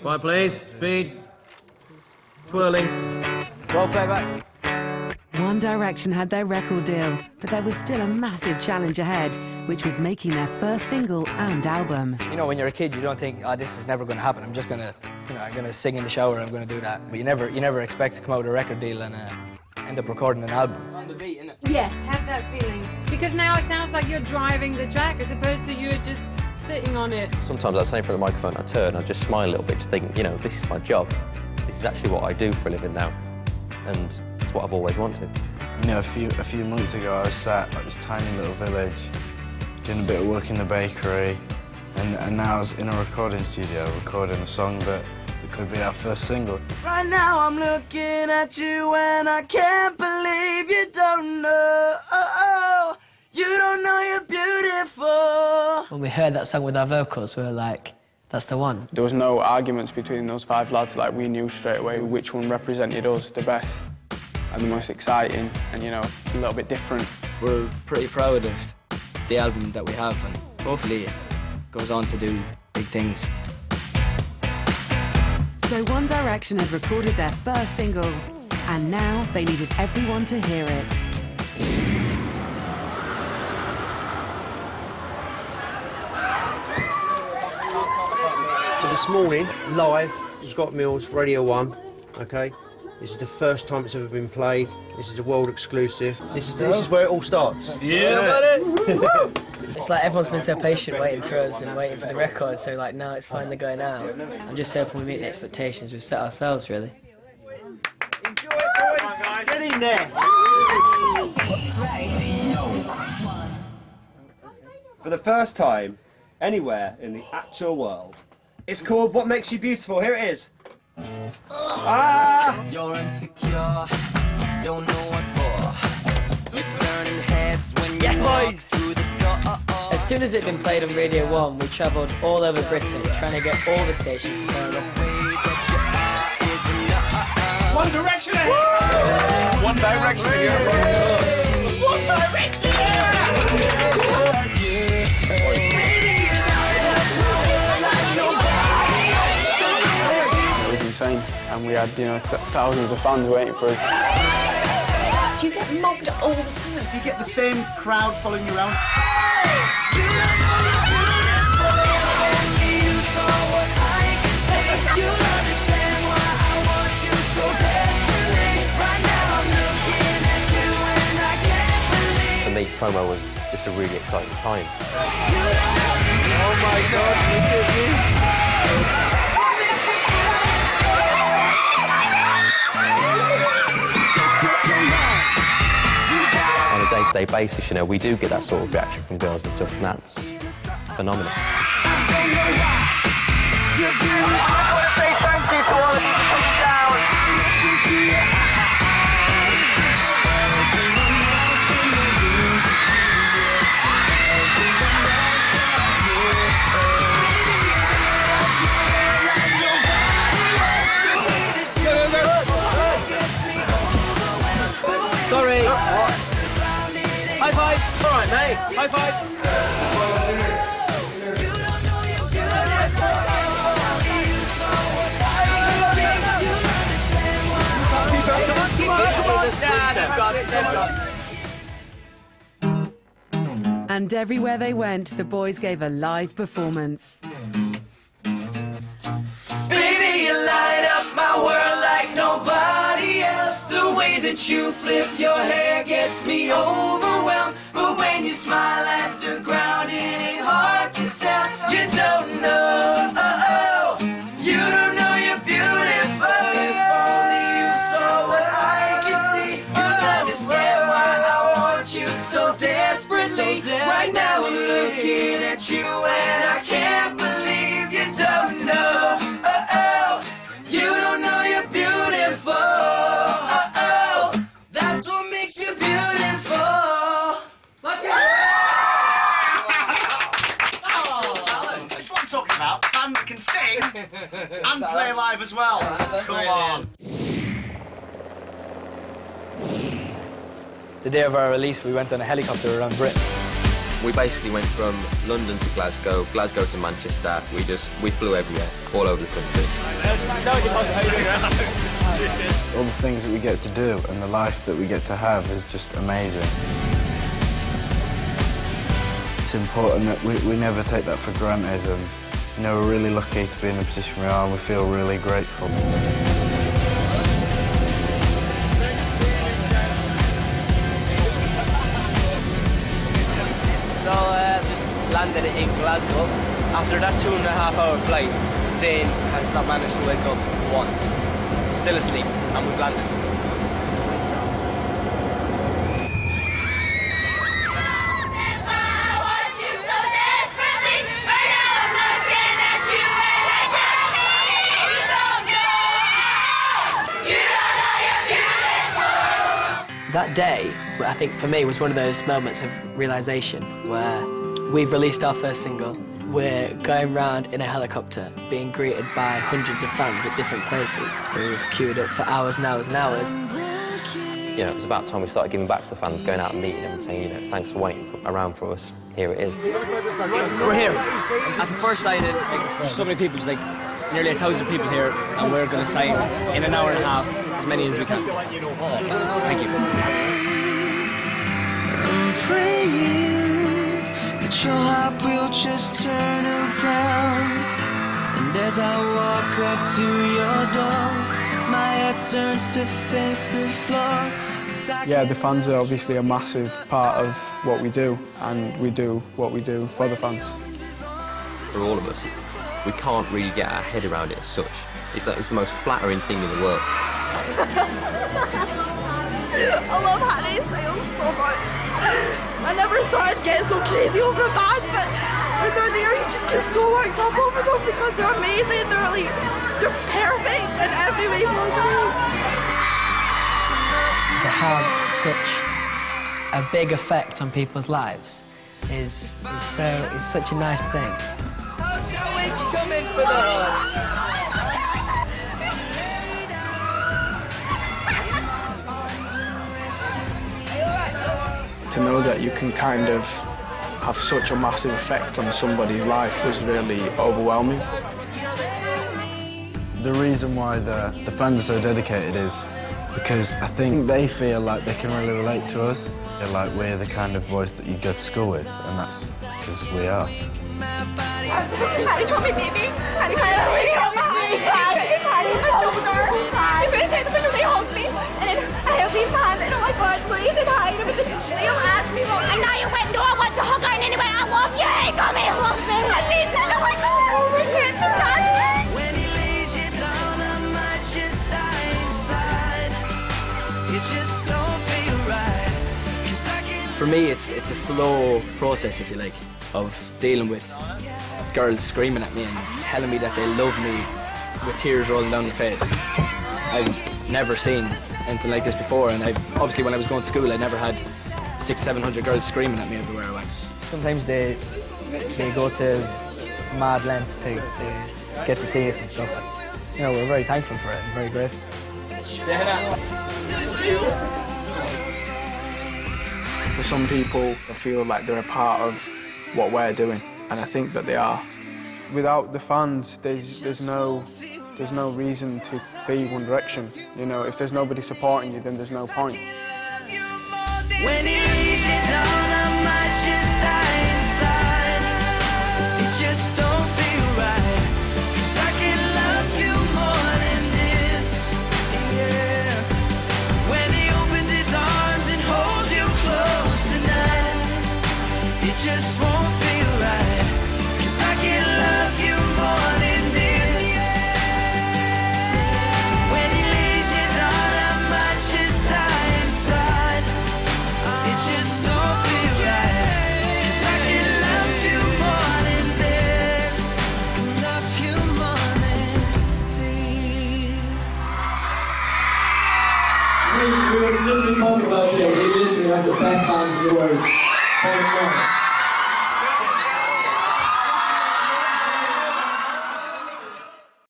Quiet, please. Speed. Twirling. Roll playback. One Direction had their record deal, but there was still a massive challenge ahead, which was making their first single and album. You know, when you're a kid, you don't think, oh, this is never going to happen. I'm just going to, you know, I'm going to sing in the shower, I'm going to do that. But you never expect to come out with a record deal and end up recording an album. On the beat, innit? Yeah, have that feeling. Because now it sounds like you're driving the track as opposed to you're just sitting on it. Sometimes I say in front of the microphone, I turn, I just smile a little bit, just think, you know, this is my job. This is actually what I do for a living now. And it's what I've always wanted. You know, a few months ago, I was sat at this tiny little village, doing a bit of work in the bakery, and now I was in a recording studio, recording a song that could be our first single. Right now I'm looking at you and I can't believe you don't know. You don't know you're beautiful. When we heard that song with our vocals, we were like, that's the one. There was no arguments between those 5 lads. Like, we knew straight away which one represented us the best and the most exciting and, you know, a little bit different. We're pretty proud of the album that we have, and hopefully it goes on to do big things. So One Direction had recorded their first single, and now they needed everyone to hear it. So this morning, live, Scott Mills, Radio 1, OK? This is the first time it's ever been played. This is a world exclusive. This is where it all starts. Yeah, It's like everyone's been so patient waiting for us and waiting for the record, so like now it's finally going out. I'm just hoping we meet the expectations we've set ourselves, really. Enjoy it, boys! Get in there! For the first time, anywhere in the actual world. It's called What Makes You Beautiful. Here it is. Ah! You're insecure, don't know what for. You're turning heads when you walk through the door. As soon as it'd been played on Radio 1, we travelled all over Britain trying to get all the stations to play it. One Direction ahead! One Direction ahead! One Direction ahead! It was insane, and we had, you know, thousands of fans waiting for us. Do you get mobbed all the time? Do you get the same crowd following you around? For me, promo was just a really exciting time. Oh my God, look at me! On a day-to-day basis, you know, we do get that sort of reaction from girls and stuff, and that's phenomenal. Sorry. High five. All right, mate. High five. And everywhere they went, the boys gave a live performance. Baby, you light up my world like nobody else. The way that you flip your hair gets me overwhelmed. But when you smile at the ground, it ain't hard to tell. You don't know, you don't know you're beautiful. If only you saw what I can see, you'll understand why I want you so desperately. Right now I'm looking at you and I can't believe you don't know. You don't know you're beautiful. That's what makes you beautiful. Watch out! That's what I'm talking about. A band that can sing and play live as well. Come on. The day of our release, we went on a helicopter around Britain. We basically went from London to Glasgow, Glasgow to Manchester. We flew everywhere, all over the country. All the things that we get to do and the life that we get to have is just amazing. It's important that we never take that for granted, and you know, we're really lucky to be in the position we are, and we feel really grateful. So just landed in Glasgow. After that 2.5-hour flight, Zayn has not managed to wake up once. Still asleep, and we've landed. That day, I think for me, was one of those moments of realisation where we've released our first single, we're going round in a helicopter, being greeted by hundreds of fans at different places who've queued up for hours and hours and hours. You know, it was about time we started giving back to the fans, going out and meeting them and saying, you know, thanks for waiting around for us. Here it is. We're here at the first signing. There's so many people, there's like nearly 1,000 people here, and we're going to sign in an hour and a half as many as we can. Thank you. I'm praying that your heart will just turn around, and as I walk up to your door, my head turns to face the floor. Yeah, the fans are obviously a massive part of what we do, and we do what we do for the fans. For all of us, we can't really get our head around it as such. It's the most flattering thing in the world. I love Harry Styles so much. I never thought I'd get so crazy over a band, but when they're there, you just get so worked up over them because they're amazing. They're perfect in every way possible. To have such a big effect on people's lives is such a nice thing. To know that you can kind of have such a massive effect on somebody's life was really overwhelming. The reason why the fans are so dedicated is because I think they feel like they can really relate to us. They're like we're the kind of boys that you go to school with, and that's because we are. Harry, call me baby. Harry, call me baby. It's Harry, my shoulder. He put his hand on my shoulder, he holds me, and then I held his hand, and oh my God, please, and Harry, and they all asked me, I know you went, no, I want to hug her, and anyway, I love you. He told me he loves me. I need to know my God, oh my God, When he lays you down, I might just die inside. It just don't feel right. For me, it's a slow process, if you like, of dealing with girls screaming at me and telling me that they love me with tears rolling down their face. I've never seen anything like this before, and obviously when I was going to school, I never had 600-700 girls screaming at me everywhere I went. Sometimes they go to mad lengths to get to see us and stuff. You know, we're very thankful for it and very grateful. For some people, I feel like they're a part of what we're doing, and I think that they are. Without the fans, there's no reason to be One Direction. You know, if there's nobody supporting you, then there's no point. When he lays you down, I might just die inside. It just don't feel right. 'Cause I can love you more than this. Yeah. When he opens his arms and holds you close tonight, it just won't feel right. 'Cause I can love you more than this. When he lays you down, I might just die inside. It just don't feel right. 'Cause I can love you more than this. Love you more than this. We literally talk about here. We literally have the best fans in the world.